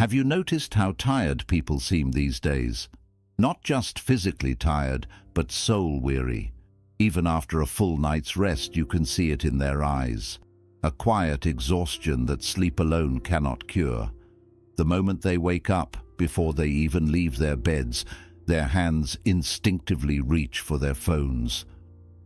Have you noticed how tired people seem these days? Not just physically tired, but soul-weary. Even after a full night's rest, you can see it in their eyes. A quiet exhaustion that sleep alone cannot cure. The moment they wake up, before they even leave their beds, their hands instinctively reach for their phones.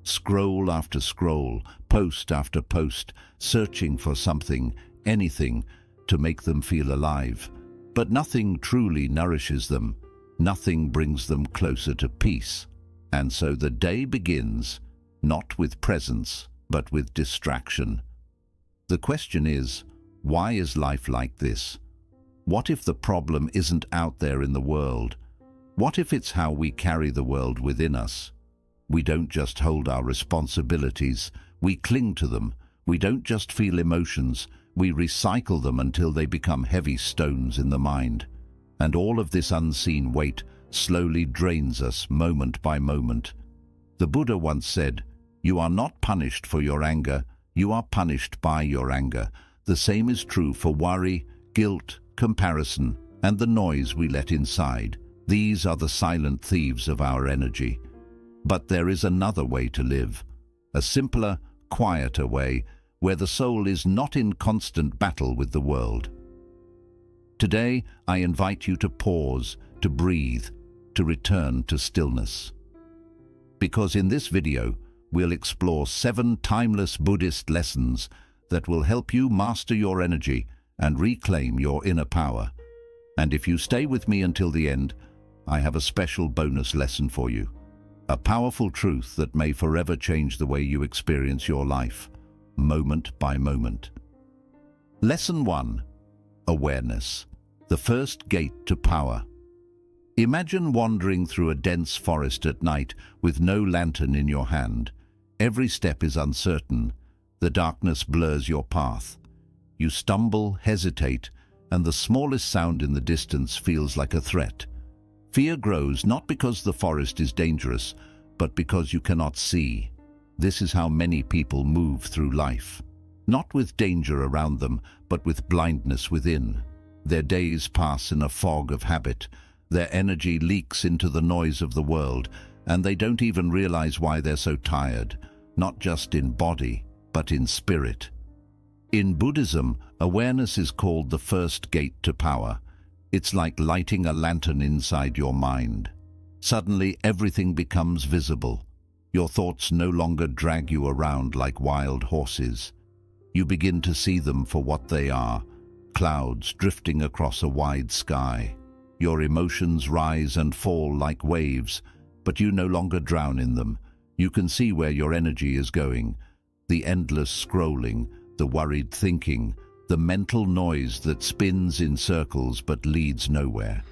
Scroll after scroll, post after post, searching for something, anything, to make them feel alive. But nothing truly nourishes them. Nothing brings them closer to peace. And so the day begins, not with presence, but with distraction. The question is, why is life like this? What if the problem isn't out there in the world? What if it's how we carry the world within us? We don't just hold our responsibilities, we cling to them. We don't just feel emotions, we recycle them until they become heavy stones in the mind. And all of this unseen weight slowly drains us moment by moment. The Buddha once said, "You are not punished for your anger, you are punished by your anger." The same is true for worry, guilt, comparison, and the noise we let inside. These are the silent thieves of our energy. But there is another way to live, a simpler, quieter way, where the soul is not in constant battle with the world. Today, I invite you to pause, to breathe, to return to stillness. Because in this video, we'll explore 7 timeless Buddhist lessons that will help you master your energy and reclaim your inner power. And if you stay with me until the end, I have a special bonus lesson for you. A powerful truth that may forever change the way you experience your life, moment by moment. Lesson 1. Awareness, the first gate to power. Imagine wandering through a dense forest at night with no lantern in your hand. Every step is uncertain. The darkness blurs your path. You stumble, hesitate, and the smallest sound in the distance feels like a threat. Fear grows not because the forest is dangerous, but because you cannot see. This is how many people move through life. Not with danger around them, but with blindness within. Their days pass in a fog of habit. Their energy leaks into the noise of the world, and they don't even realize why they're so tired, not just in body, but in spirit. In Buddhism, awareness is called the first gate to power. It's like lighting a lantern inside your mind. Suddenly, everything becomes visible. Your thoughts no longer drag you around like wild horses. You begin to see them for what they are, clouds drifting across a wide sky. Your emotions rise and fall like waves, but you no longer drown in them. You can see where your energy is going. The endless scrolling, the worried thinking, the mental noise that spins in circles but leads nowhere.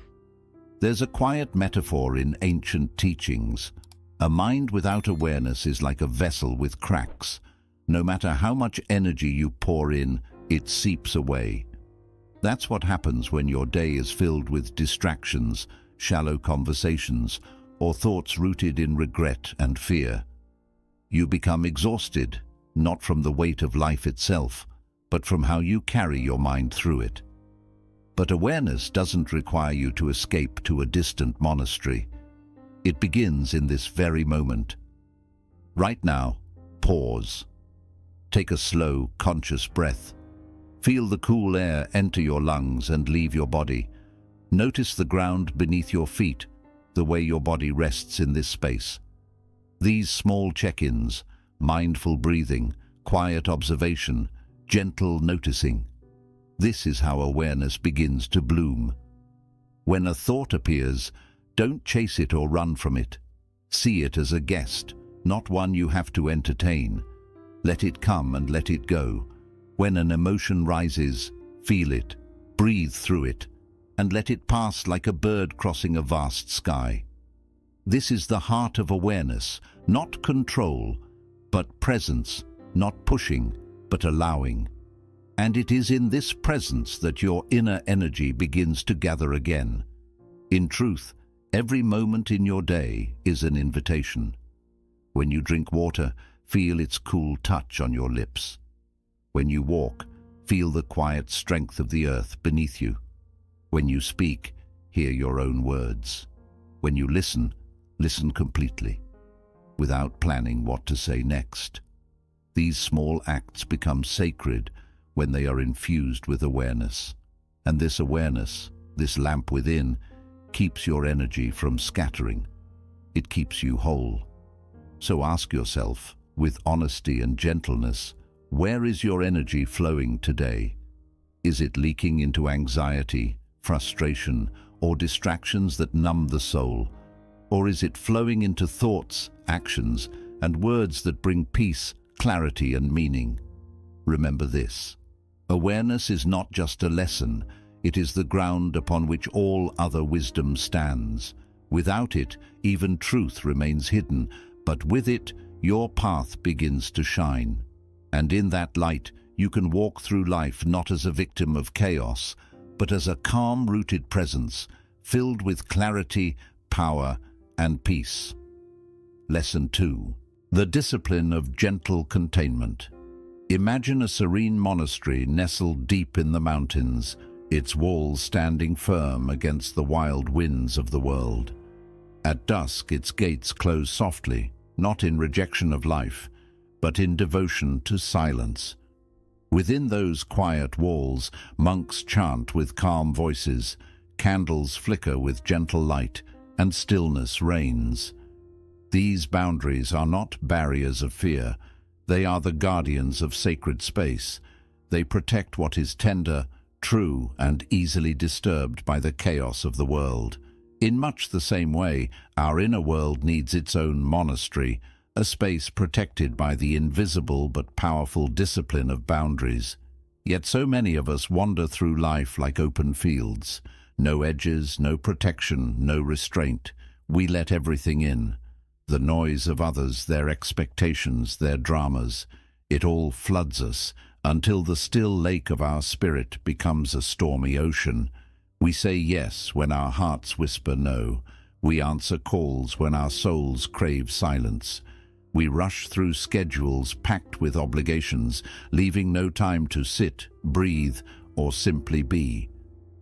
There's a quiet metaphor in ancient teachings. A mind without awareness is like a vessel with cracks. No matter how much energy you pour in, it seeps away. That's what happens when your day is filled with distractions, shallow conversations, or thoughts rooted in regret and fear. You become exhausted, not from the weight of life itself, but from how you carry your mind through it. But awareness doesn't require you to escape to a distant monastery. It begins in this very moment. Right now, pause. Take a slow, conscious breath. Feel the cool air enter your lungs and leave your body. Notice the ground beneath your feet, the way your body rests in this space. These small check-ins, mindful breathing, quiet observation, gentle noticing. This is how awareness begins to bloom. When a thought appears, don't chase it or run from it. See it as a guest, not one you have to entertain. Let it come and let it go. When an emotion rises, feel it, breathe through it, and let it pass like a bird crossing a vast sky. This is the heart of awareness, not control, but presence, not pushing, but allowing. And it is in this presence that your inner energy begins to gather again. In truth, every moment in your day is an invitation. When you drink water, feel its cool touch on your lips. When you walk, feel the quiet strength of the earth beneath you. When you speak, hear your own words. When you listen, listen completely, without planning what to say next. These small acts become sacred when they are infused with awareness. And this awareness, this lamp within, keeps your energy from scattering. It keeps you whole. So ask yourself, with honesty and gentleness, where is your energy flowing today? Is it leaking into anxiety, frustration, or distractions that numb the soul? Or is it flowing into thoughts, actions, and words that bring peace, clarity, and meaning? Remember this: awareness is not just a lesson, it is the ground upon which all other wisdom stands. Without it, even truth remains hidden, but with it, your path begins to shine. And in that light, you can walk through life not as a victim of chaos, but as a calm-rooted presence, filled with clarity, power, and peace. Lesson 2. The discipline of gentle containment. Imagine a serene monastery nestled deep in the mountains, its walls standing firm against the wild winds of the world. At dusk, its gates close softly, not in rejection of life, but in devotion to silence. Within those quiet walls, monks chant with calm voices, candles flicker with gentle light, and stillness reigns. These boundaries are not barriers of fear. They are the guardians of sacred space. They protect what is tender, true, and easily disturbed by the chaos of the world. In much the same way, our inner world needs its own monastery, a space protected by the invisible but powerful discipline of boundaries. Yet so many of us wander through life like open fields. No edges, no protection, no restraint. We let everything in. The noise of others, their expectations, their dramas. It all floods us, until the still lake of our spirit becomes a stormy ocean. We say yes when our hearts whisper no. We answer calls when our souls crave silence. We rush through schedules packed with obligations, leaving no time to sit, breathe, or simply be.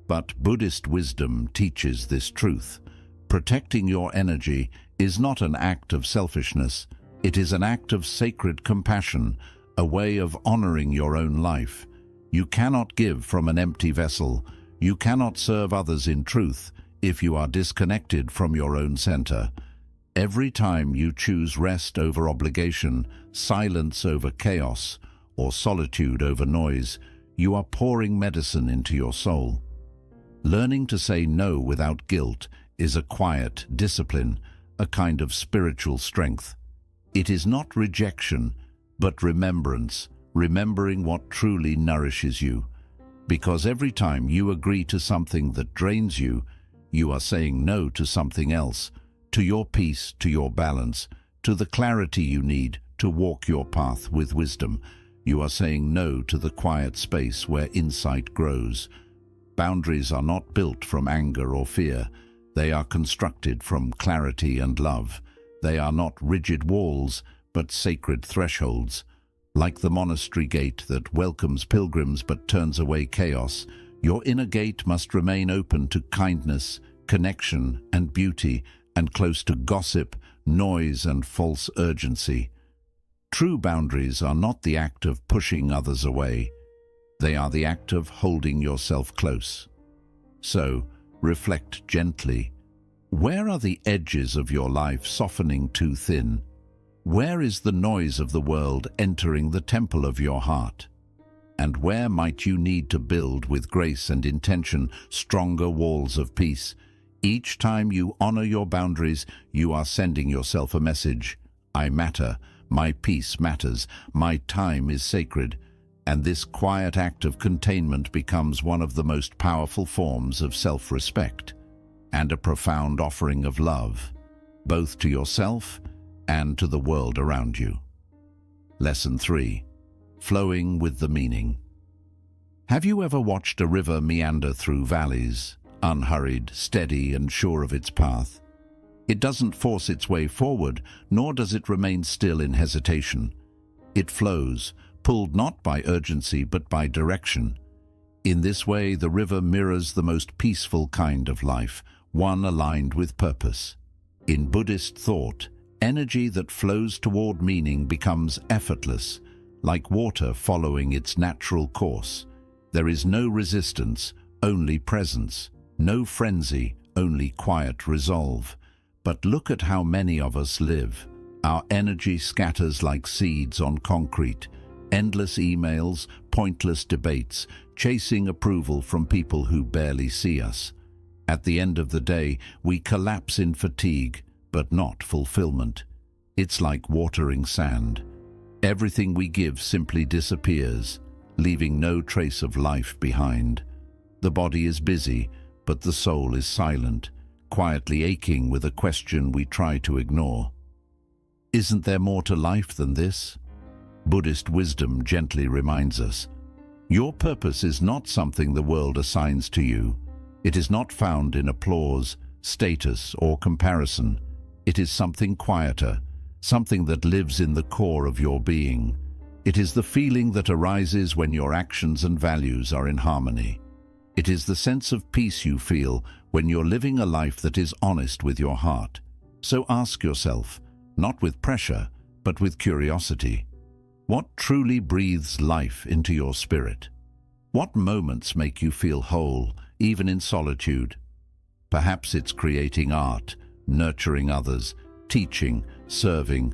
But Buddhist wisdom teaches this truth. Protecting your energy is not an act of selfishness. It is an act of sacred compassion, a way of honoring your own life. You cannot give from an empty vessel. You cannot serve others in truth if you are disconnected from your own center. Every time you choose rest over obligation, silence over chaos, or solitude over noise, you are pouring medicine into your soul. Learning to say no without guilt is a quiet discipline, a kind of spiritual strength. It is not rejection, but remembrance, remembering what truly nourishes you. Because every time you agree to something that drains you, you are saying no to something else, to your peace, to your balance, to the clarity you need to walk your path with wisdom. You are saying no to the quiet space where insight grows. Boundaries are not built from anger or fear. They are constructed from clarity and love. They are not rigid walls, but sacred thresholds. Like the monastery gate that welcomes pilgrims but turns away chaos, your inner gate must remain open to kindness, connection, and beauty, and close to gossip, noise, and false urgency. True boundaries are not the act of pushing others away. They are the act of holding yourself close. So, reflect gently. Where are the edges of your life softening too thin? Where is the noise of the world entering the temple of your heart? And where might you need to build with grace and intention stronger walls of peace? Each time you honor your boundaries, you are sending yourself a message. I matter, my peace matters, my time is sacred. And this quiet act of containment becomes one of the most powerful forms of self-respect and a profound offering of love, both to yourself and to the world around you. Lesson 3. Flowing with the meaning. Have you ever watched a river meander through valleys, unhurried, steady, and sure of its path? It doesn't force its way forward, nor does it remain still in hesitation. It flows, pulled not by urgency but by direction. In this way, the river mirrors the most peaceful kind of life, one aligned with purpose. In Buddhist thought, energy that flows toward meaning becomes effortless, like water following its natural course. There is no resistance, only presence, no frenzy, only quiet resolve. But look at how many of us live. Our energy scatters like seeds on concrete, endless emails, pointless debates, chasing approval from people who barely see us. At the end of the day, we collapse in fatigue, but not fulfillment. It's like watering sand. Everything we give simply disappears, leaving no trace of life behind. The body is busy, but the soul is silent, quietly aching with a question we try to ignore. Isn't there more to life than this? Buddhist wisdom gently reminds us, your purpose is not something the world assigns to you. It is not found in applause, status, or comparison. It is something quieter, something that lives in the core of your being. It is the feeling that arises when your actions and values are in harmony. It is the sense of peace you feel when you're living a life that is honest with your heart. So ask yourself, not with pressure, but with curiosity, what truly breathes life into your spirit? What moments make you feel whole, even in solitude? Perhaps it's creating art, nurturing others, teaching, serving,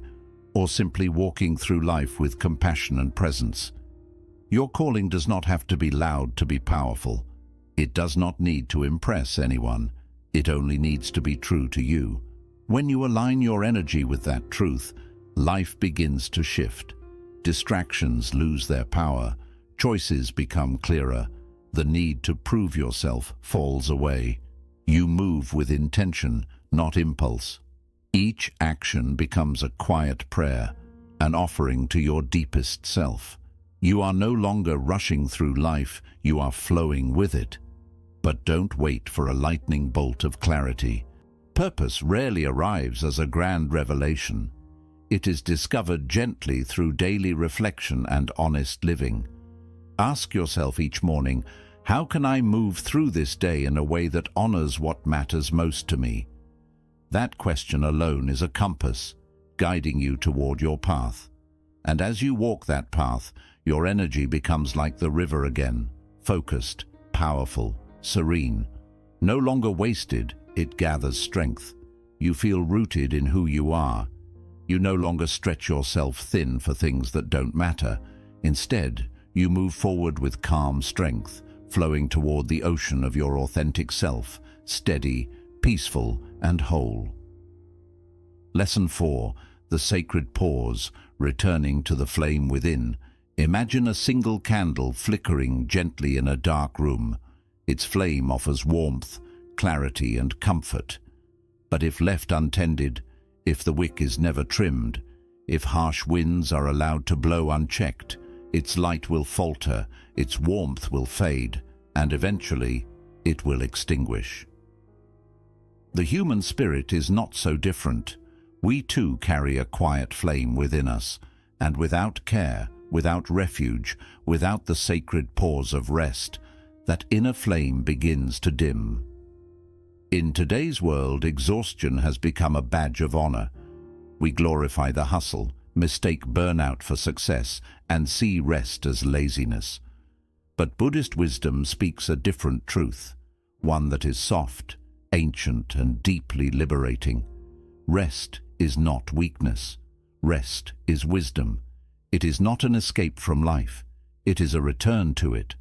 or simply walking through life with compassion and presence. Your calling does not have to be loud to be powerful. It does not need to impress anyone. It only needs to be true to you. When you align your energy with that truth, life begins to shift. Distractions lose their power. Choices become clearer. The need to prove yourself falls away. You move with intention, not impulse. Each action becomes a quiet prayer, an offering to your deepest self. You are no longer rushing through life, you are flowing with it. But don't wait for a lightning bolt of clarity. Purpose rarely arrives as a grand revelation. It is discovered gently through daily reflection and honest living. Ask yourself each morning, how can I move through this day in a way that honors what matters most to me? That question alone is a compass, guiding you toward your path. And as you walk that path, your energy becomes like the river again, focused, powerful, serene. No longer wasted, it gathers strength. You feel rooted in who you are. You no longer stretch yourself thin for things that don't matter. Instead, you move forward with calm strength, flowing toward the ocean of your authentic self, steady, peaceful, and whole. Lesson 4. The sacred pause, returning to the flame within. Imagine a single candle flickering gently in a dark room. Its flame offers warmth, clarity, and comfort. But if left untended, if the wick is never trimmed, if harsh winds are allowed to blow unchecked, its light will falter, its warmth will fade, and eventually it will extinguish. The human spirit is not so different. We too carry a quiet flame within us, and without care, without refuge, without the sacred pause of rest, that inner flame begins to dim. In today's world, exhaustion has become a badge of honor. We glorify the hustle, mistake burnout for success, and see rest as laziness. But Buddhist wisdom speaks a different truth, one that is soft, ancient, and deeply liberating. Rest is not weakness. Rest is wisdom. It is not an escape from life. It is a return to it.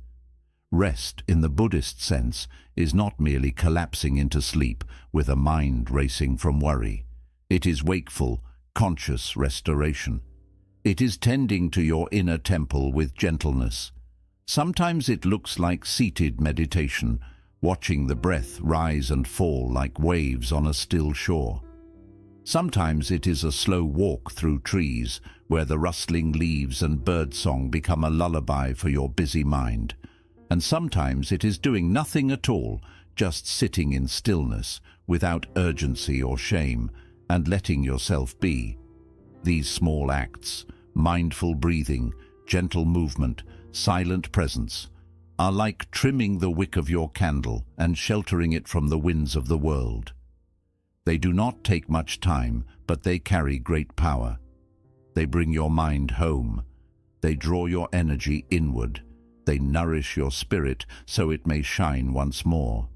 Rest, in the Buddhist sense, is not merely collapsing into sleep with a mind racing from worry. It is wakeful, conscious restoration. It is tending to your inner temple with gentleness. Sometimes it looks like seated meditation, watching the breath rise and fall like waves on a still shore. Sometimes it is a slow walk through trees, where the rustling leaves and birdsong become a lullaby for your busy mind. And sometimes it is doing nothing at all, just sitting in stillness, without urgency or shame, and letting yourself be. These small acts, mindful breathing, gentle movement, silent presence, are like trimming the wick of your candle and sheltering it from the winds of the world. They do not take much time, but they carry great power. They bring your mind home. They draw your energy inward. They nourish your spirit so it may shine once more.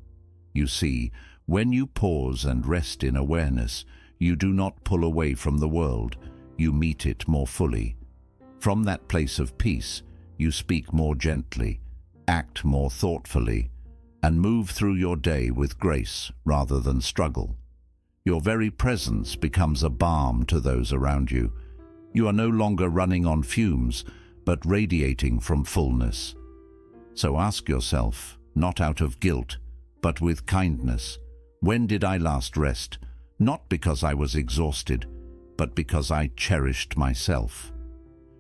You see, when you pause and rest in awareness, you do not pull away from the world, you meet it more fully. From that place of peace, you speak more gently, act more thoughtfully, and move through your day with grace rather than struggle. Your very presence becomes a balm to those around you. You are no longer running on fumes, but radiating from fullness. So ask yourself, not out of guilt, but with kindness, when did I last rest? Not because I was exhausted, but because I cherished myself.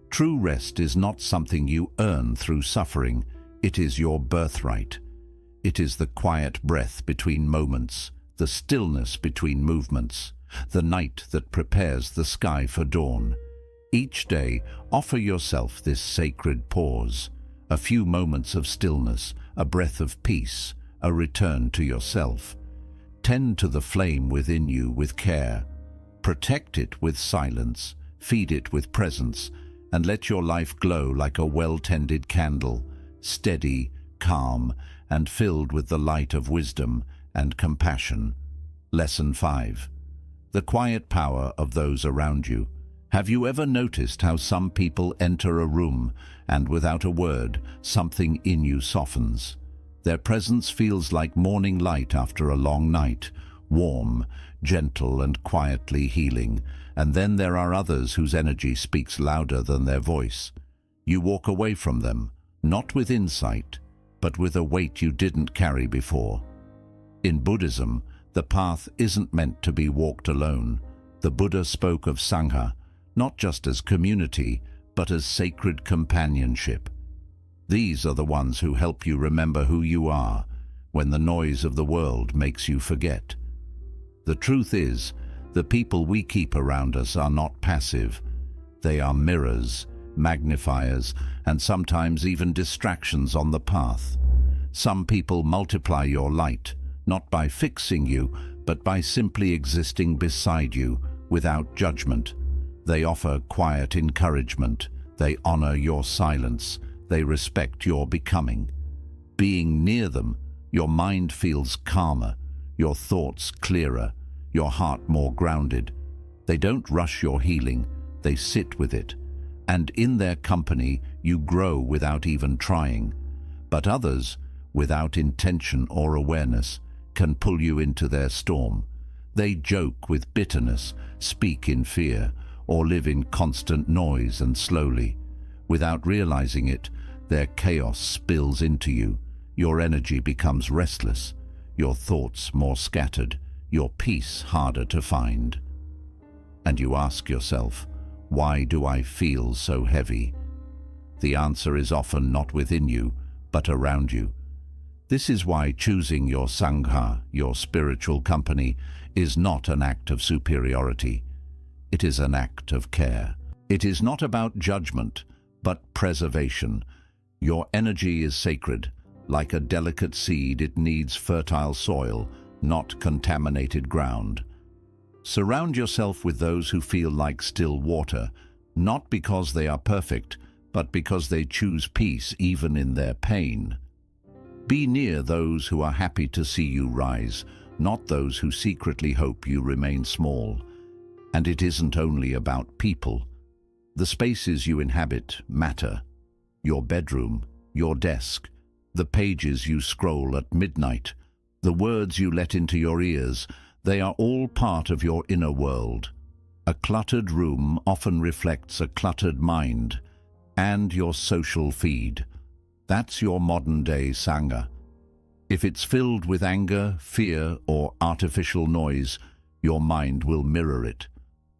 True rest is not something you earn through suffering. It is your birthright. It is the quiet breath between moments, the stillness between movements, the night that prepares the sky for dawn. Each day, offer yourself this sacred pause, a few moments of stillness, a breath of peace, a return to yourself. Tend to the flame within you with care. Protect it with silence, feed it with presence, and let your life glow like a well-tended candle, steady, calm, and filled with the light of wisdom and compassion. Lesson 5. The quiet power of those around you. Have you ever noticed how some people enter a room and without a word, something in you softens? Their presence feels like morning light after a long night, warm, gentle, and quietly healing. And then there are others whose energy speaks louder than their voice. You walk away from them, not with insight, but with a weight you didn't carry before. In Buddhism, the path isn't meant to be walked alone. The Buddha spoke of Sangha, not just as community, but as sacred companionship. These are the ones who help you remember who you are when the noise of the world makes you forget. The truth is, the people we keep around us are not passive. They are mirrors, magnifiers, and sometimes even distractions on the path. Some people multiply your light, not by fixing you, but by simply existing beside you, without judgment. They offer quiet encouragement. They honor your silence. They respect your becoming. Being near them, your mind feels calmer, your thoughts clearer, your heart more grounded. They don't rush your healing, they sit with it. And in their company, you grow without even trying. But others, without intention or awareness, can pull you into their storm. They joke with bitterness, speak in fear, or live in constant noise, and slowly, without realizing it, their chaos spills into you. Your energy becomes restless, your thoughts more scattered, your peace harder to find. And you ask yourself, why do I feel so heavy? The answer is often not within you, but around you. This is why choosing your Sangha, your spiritual company, is not an act of superiority. It is an act of care. It is not about judgment, but preservation. Your energy is sacred. Like a delicate seed, it needs fertile soil, not contaminated ground. Surround yourself with those who feel like still water, not because they are perfect, but because they choose peace even in their pain. Be near those who are happy to see you rise, not those who secretly hope you remain small. And it isn't only about people. The spaces you inhabit matter. Your bedroom, your desk, the pages you scroll at midnight, the words you let into your ears, they are all part of your inner world. A cluttered room often reflects a cluttered mind, and your social feed. That's your modern-day Sangha. If it's filled with anger, fear, or artificial noise, your mind will mirror it.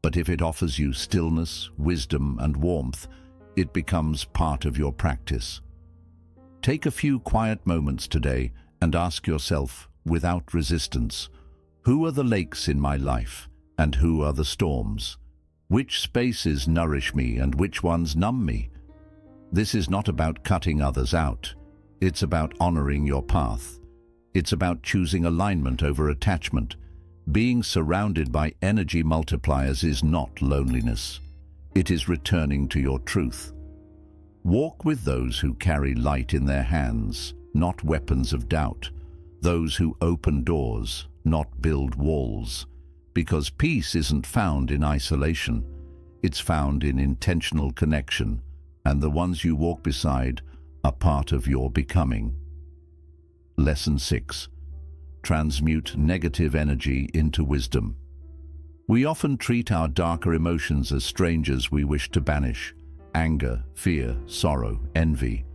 But if it offers you stillness, wisdom, and warmth, it becomes part of your practice. Take a few quiet moments today and ask yourself, without resistance, who are the lakes in my life, and who are the storms? Which spaces nourish me and which ones numb me? This is not about cutting others out. It's about honoring your path. It's about choosing alignment over attachment. Being surrounded by energy multipliers is not loneliness. It is returning to your truth. Walk with those who carry light in their hands, not weapons of doubt. Those who open doors, not build walls. Because peace isn't found in isolation. It's found in intentional connection, and the ones you walk beside are part of your becoming. Lesson 6. Transmute negative energy into wisdom. We often treat our darker emotions as strangers we wish to banish. Anger, fear, sorrow, envy.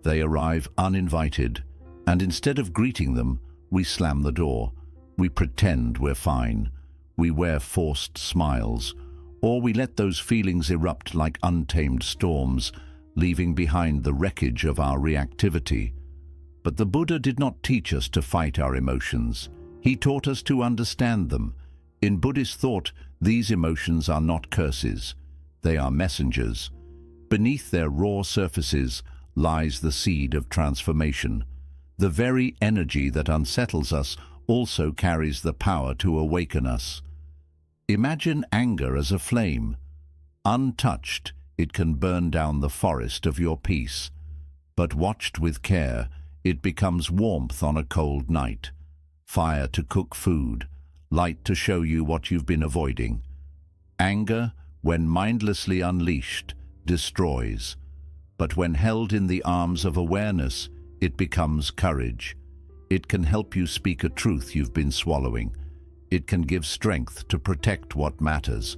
They arrive uninvited, and instead of greeting them, we slam the door. We pretend we're fine. We wear forced smiles, or we let those feelings erupt like untamed storms, leaving behind the wreckage of our reactivity. But the Buddha did not teach us to fight our emotions. He taught us to understand them. In Buddhist thought, these emotions are not curses. They are messengers. Beneath their raw surfaces lies the seed of transformation. The very energy that unsettles us also carries the power to awaken us. Imagine anger as a flame. Untouched, it can burn down the forest of your peace. But watched with care, it becomes warmth on a cold night. Fire to cook food, light to show you what you've been avoiding. Anger, when mindlessly unleashed, destroys. But when held in the arms of awareness, it becomes courage. It can help you speak a truth you've been swallowing. It can give strength to protect what matters.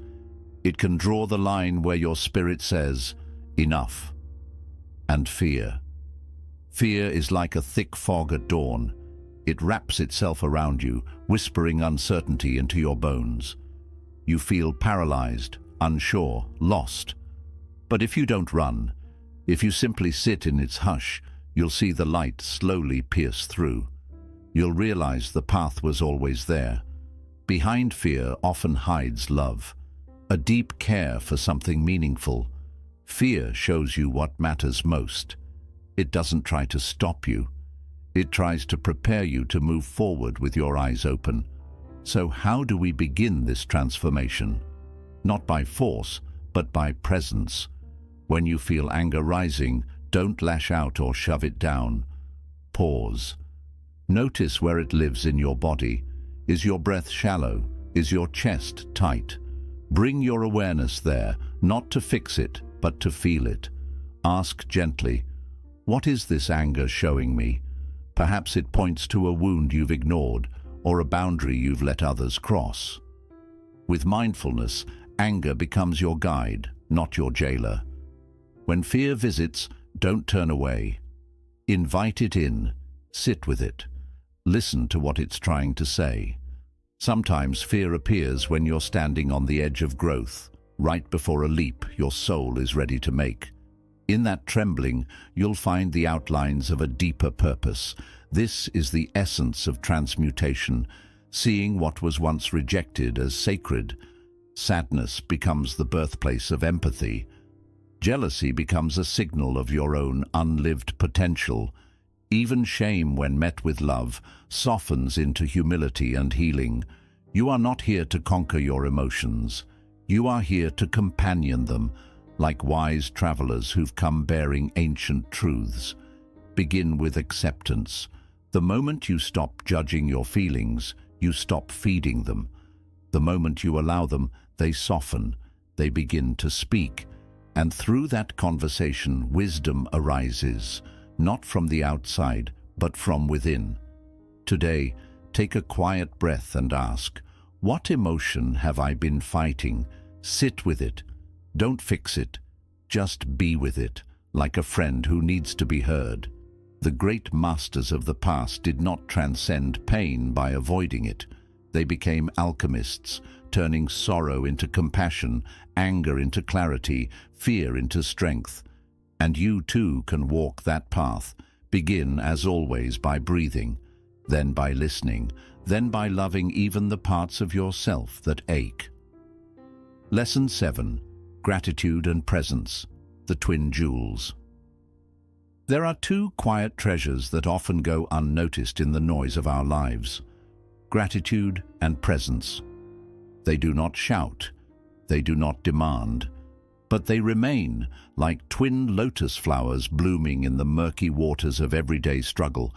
It can draw the line where your spirit says, enough. And fear. Fear is like a thick fog at dawn. It wraps itself around you, whispering uncertainty into your bones. You feel paralyzed, unsure, lost. But if you don't run, if you simply sit in its hush, you'll see the light slowly pierce through. You'll realize the path was always there. Behind fear often hides love, a deep care for something meaningful. Fear shows you what matters most. It doesn't try to stop you. It tries to prepare you to move forward with your eyes open. So how do we begin this transformation? Not by force, but by presence. When you feel anger rising, don't lash out or shove it down. Pause. Notice where it lives in your body. Is your breath shallow? Is your chest tight? Bring your awareness there, not to fix it, but to feel it. Ask gently, what is this anger showing me? Perhaps it points to a wound you've ignored or a boundary you've let others cross. With mindfulness, anger becomes your guide, not your jailer. When fear visits, don't turn away. Invite it in, sit with it. Listen to what it's trying to say. Sometimes fear appears when you're standing on the edge of growth, right before a leap your soul is ready to make. In that trembling, you'll find the outlines of a deeper purpose. This is the essence of transmutation, seeing what was once rejected as sacred. Sadness becomes the birthplace of empathy. Jealousy becomes a signal of your own unlived potential. Even shame, when met with love, softens into humility and healing. You are not here to conquer your emotions. You are here to companion them, like wise travelers who've come bearing ancient truths. Begin with acceptance. The moment you stop judging your feelings, you stop feeding them. The moment you allow them, they soften, they begin to speak. And through that conversation, wisdom arises, not from the outside, but from within. Today, take a quiet breath and ask, what emotion have I been fighting? Sit with it. Don't fix it. Just be with it, like a friend who needs to be heard. The great masters of the past did not transcend pain by avoiding it. They became alchemists, turning sorrow into compassion, anger into clarity, fear into strength. And you too can walk that path. Begin, as always, by breathing, then by listening, then by loving even the parts of yourself that ache. Lesson 7. Gratitude and presence, the twin jewels. There are two quiet treasures that often go unnoticed in the noise of our lives: gratitude and presence. They do not shout, they do not demand, but they remain like twin lotus flowers blooming in the murky waters of everyday struggle,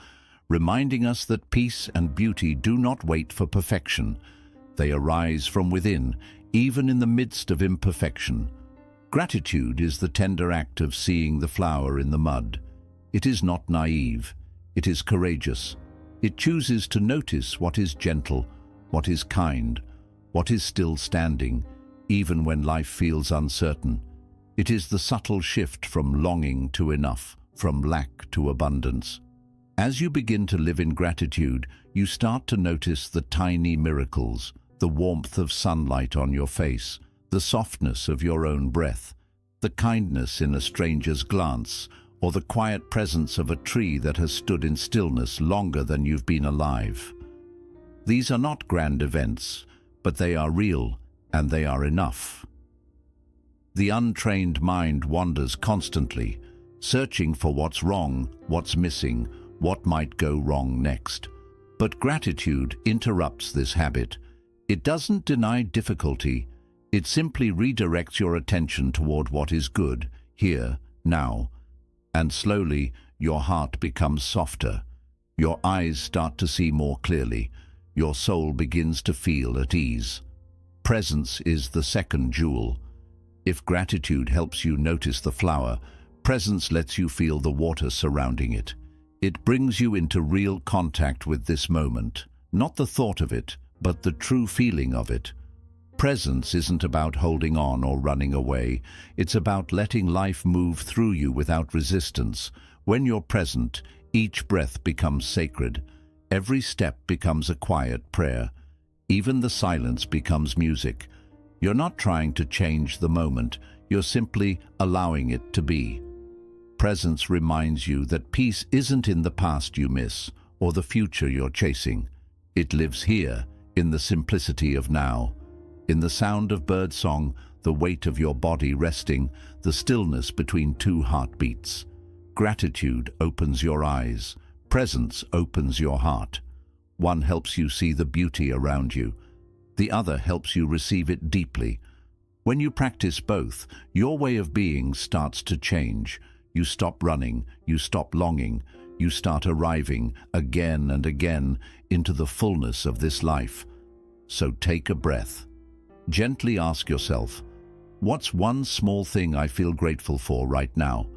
reminding us that peace and beauty do not wait for perfection. They arise from within, even in the midst of imperfection. Gratitude is the tender act of seeing the flower in the mud. It is not naive, it is courageous. It chooses to notice what is gentle, what is kind, what is still standing, even when life feels uncertain. It is the subtle shift from longing to enough, from lack to abundance. As you begin to live in gratitude, you start to notice the tiny miracles, the warmth of sunlight on your face, the softness of your own breath, the kindness in a stranger's glance, or the quiet presence of a tree that has stood in stillness longer than you've been alive. These are not grand events, but they are real, and they are enough. The untrained mind wanders constantly, searching for what's wrong, what's missing, what might go wrong next. But gratitude interrupts this habit. It doesn't deny difficulty, it simply redirects your attention toward what is good, here, now. And slowly, your heart becomes softer. Your eyes start to see more clearly. Your soul begins to feel at ease. Presence is the second jewel. If gratitude helps you notice the flower, presence lets you feel the water surrounding it. It brings you into real contact with this moment, not the thought of it, but the true feeling of it. Presence isn't about holding on or running away. It's about letting life move through you without resistance. When you're present, each breath becomes sacred. Every step becomes a quiet prayer. Even the silence becomes music. You're not trying to change the moment. You're simply allowing it to be. Presence reminds you that peace isn't in the past you miss or the future you're chasing. It lives here, in the simplicity of now. In the sound of birdsong, the weight of your body resting, the stillness between two heartbeats. Gratitude opens your eyes. Presence opens your heart. One helps you see the beauty around you. The other helps you receive it deeply. When you practice both, your way of being starts to change. You stop running, you stop longing, you start arriving again and again into the fullness of this life. So take a breath. Gently ask yourself, what's one small thing I feel grateful for right now?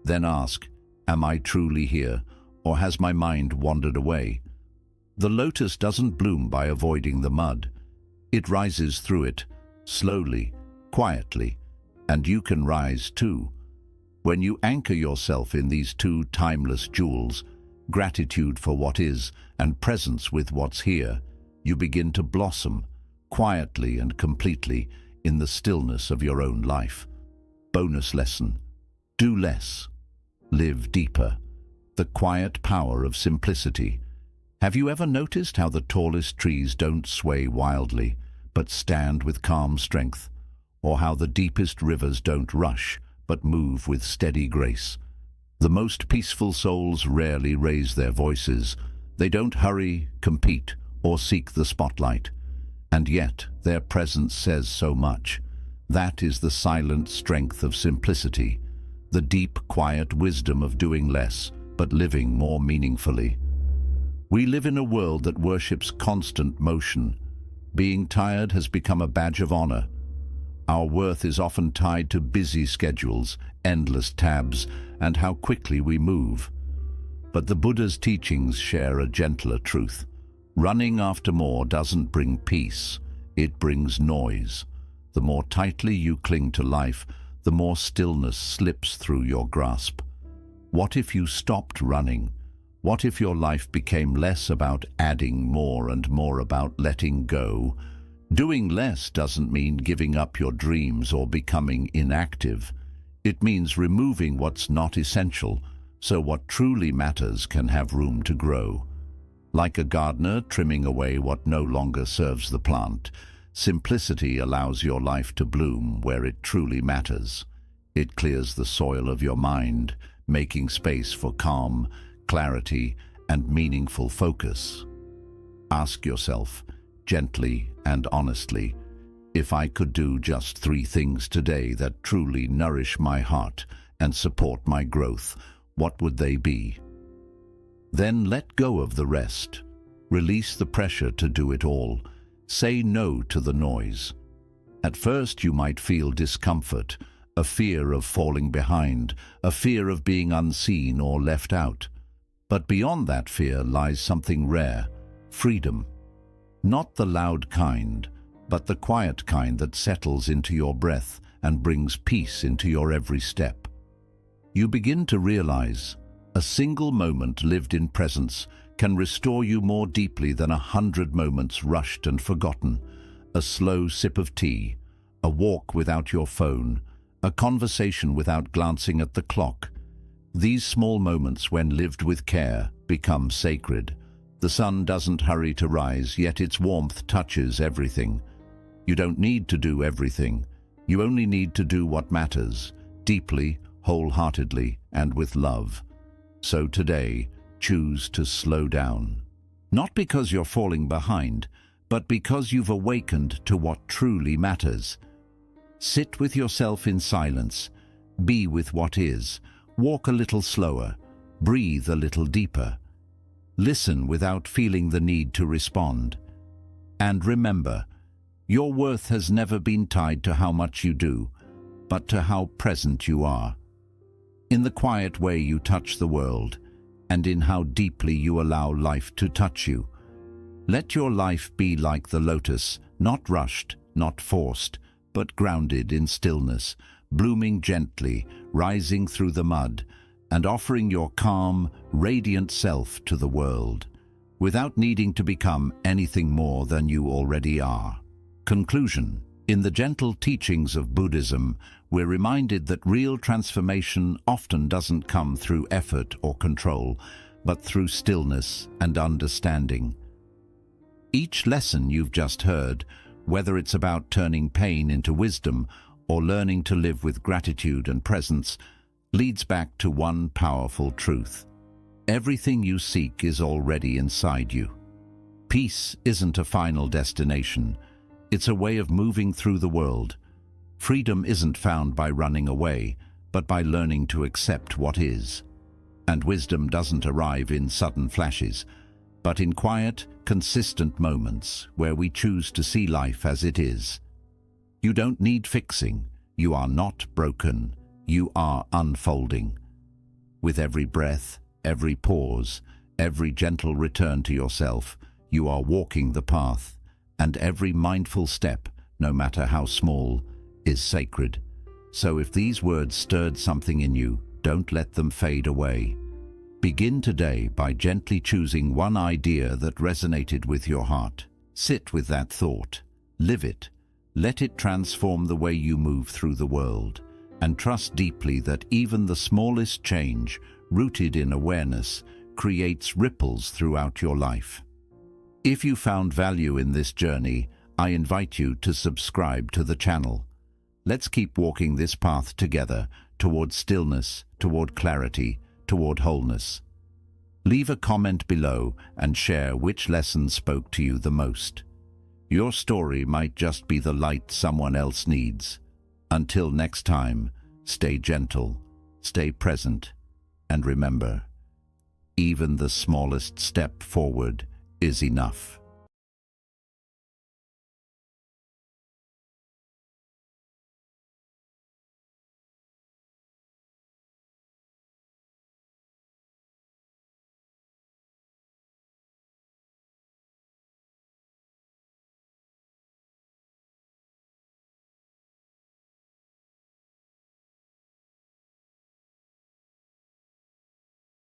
Then ask, am I truly here, or has my mind wandered away? The lotus doesn't bloom by avoiding the mud. It rises through it, slowly, quietly, and you can rise too. When you anchor yourself in these two timeless jewels, gratitude for what is and presence with what's here, you begin to blossom, quietly and completely, in the stillness of your own life. Bonus lesson: do less, live deeper. The quiet power of simplicity. Have you ever noticed how the tallest trees don't sway wildly, but stand with calm strength? Or how the deepest rivers don't rush, but move with steady grace? The most peaceful souls rarely raise their voices. They don't hurry, compete, or seek the spotlight. And yet, their presence says so much. That is the silent strength of simplicity, the deep, quiet wisdom of doing less, but living more meaningfully. We live in a world that worships constant motion. Being tired has become a badge of honor. Our worth is often tied to busy schedules, endless tabs, and how quickly we move. But the Buddha's teachings share a gentler truth. Running after more doesn't bring peace, it brings noise. The more tightly you cling to life, the more stillness slips through your grasp. What if you stopped running? What if your life became less about adding more and more about letting go? Doing less doesn't mean giving up your dreams or becoming inactive. It means removing what's not essential, so what truly matters can have room to grow. Like a gardener trimming away what no longer serves the plant, simplicity allows your life to bloom where it truly matters. It clears the soil of your mind, making space for calm, clarity, and meaningful focus. Ask yourself, gently and honestly, if I could do just 3 things today that truly nourish my heart and support my growth, what would they be? Then let go of the rest. Release the pressure to do it all. Say no to the noise. At first you might feel discomfort, a fear of falling behind, a fear of being unseen or left out. But beyond that fear lies something rare, freedom. Not the loud kind, but the quiet kind that settles into your breath and brings peace into your every step. You begin to realize a single moment lived in presence can restore you more deeply than 100 moments rushed and forgotten. A slow sip of tea, a walk without your phone, a conversation without glancing at the clock. These small moments, when lived with care, become sacred. The sun doesn't hurry to rise, yet its warmth touches everything. You don't need to do everything. You only need to do what matters, deeply, wholeheartedly, and with love. So today, choose to slow down. Not because you're falling behind, but because you've awakened to what truly matters. Sit with yourself in silence. Be with what is. Walk a little slower. Breathe a little deeper. Listen without feeling the need to respond. And remember, your worth has never been tied to how much you do, but to how present you are. In the quiet way you touch the world, and in how deeply you allow life to touch you. Let your life be like the lotus, not rushed, not forced, but grounded in stillness, blooming gently, rising through the mud, and offering your calm, radiant self to the world, without needing to become anything more than you already are. Conclusion. In the gentle teachings of Buddhism, we're reminded that real transformation often doesn't come through effort or control, but through stillness and understanding. Each lesson you've just heard, whether it's about turning pain into wisdom or learning to live with gratitude and presence, leads back to one powerful truth. Everything you seek is already inside you. Peace isn't a final destination. It's a way of moving through the world. Freedom isn't found by running away, but by learning to accept what is. And wisdom doesn't arrive in sudden flashes, but in quiet, consistent moments where we choose to see life as it is. You don't need fixing. You are not broken. You are unfolding. With every breath, every pause, every gentle return to yourself, you are walking the path, and every mindful step, no matter how small, is sacred. So if these words stirred something in you, don't let them fade away. Begin today by gently choosing one idea that resonated with your heart. Sit with that thought. Live it. Let it transform the way you move through the world. And trust deeply that even the smallest change, rooted in awareness, creates ripples throughout your life. If you found value in this journey, I invite you to subscribe to the channel. Let's keep walking this path together toward stillness, toward clarity, toward wholeness. Leave a comment below and share which lesson spoke to you the most. Your story might just be the light someone else needs. Until next time, stay gentle, stay present, and remember, even the smallest step forward is enough.